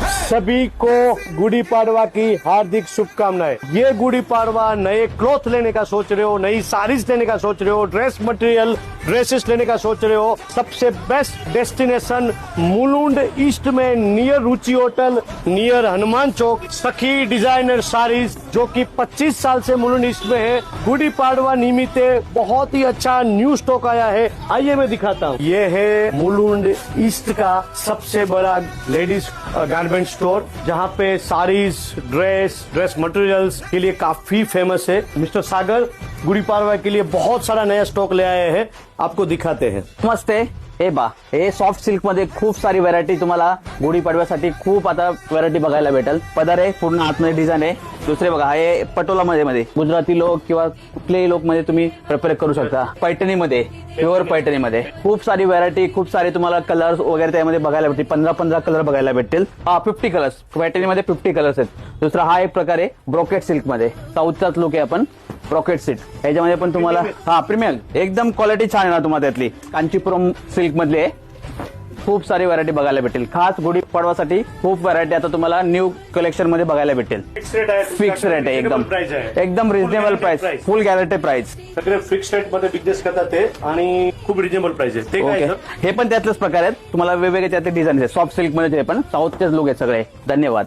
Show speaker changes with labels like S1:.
S1: सभी को गुड़ी पाड़वा की हार्दिक शुभकामनाएं। ये गुड़ी पाड़वा नए क्लॉथ लेने का सोच रहे हो, नई साड़ीज लेने का सोच रहे हो, ड्रेस मटेरियल ड्रेसेस लेने का सोच रहे हो, सबसे बेस्ट डेस्टिनेशन मुलुंड ईस्ट में नियर रुचि होटल, नियर हनुमान चौक, सखी डिजाइनर साड़ीज जो कि 25 साल से मुलुंड ईस्ट में है। गुड़ी पाड़वा निमित्त बहुत ही अच्छा न्यू स्टॉक आया है, आइए मैं दिखाता हूँ। ये है मुलुंड ईस्ट का सबसे बड़ा लेडीज गारमेंट स्टोर, जहाँ पे साड़ीज, ड्रेस मटेरियल्स के लिए काफी फेमस है। मिस्टर सागर गुड़ी पाड़वा के लिए बहुत सारा नया स्टॉक ले आए हैं, आपको दिखाते हैं।
S2: मस्त आहे हे बा, हे सॉफ्ट सिल्क मध्ये खूप सारी व्हरायटी तुम्हाला गुढीपाडव्यासाठी खूप आता व्हरायटी बघायला भेटेल। पदर आहे, पूर्ण आतमध्ये डिझाईन आहे। दुसरे बघा, हे पटोला मध्ये गुजराती लोक किंवा कुठल्याही लोक मध्ये तुम्ही प्रिपेअर करू शकता। पैठणी मध्ये, प्युअर पैठणी मध्ये खूप सारी व्हरायटी, खूप सारे तुम्हाला कलर्स वगैरे त्यामध्ये बघायला भेटतील। 15 कलर बघायला भेटतील। 50 कलर्स पैठणी मध्ये 50 कलर्स आहेत। दुसरा हा एक प्रकार आहे ब्रोकेट सिल्क मध्ये, साऊथचाच लुक आहे। आपण ब्रोकेट सिल्क ह्याच्यामध्ये पण तुम्हाला प्रीमियम एकदम क्वालिटी छान आहे ना तुम्हाला। त्यातली कांचीपुरम सिल्क मधले खूप सारी व्हरायटी बघायला भेटेल। खास गुढी पाडवासाठी खूप व्हरायटी आता तुम्हाला न्यू कलेक्शन मध्ये बघायला भेटेल। फिक्स रेट आहे, एकदम रिजनेबल प्राइस, फुल गॅरंटी प्राइस।
S1: सगळे फिक्स रेट मध्ये बिझनेस करतात ते आणि खूप रिजनेबल प्राइस आहे ते। काय
S2: हे पण त्यातलेच प्रकार आहेत, तुम्हाला वेगवेगळे त्यातले डिझाईन आहेत। सॉफ्ट सिल्क मध्ये पण साऊथचेच लोक आहेत सगळे। धन्यवाद।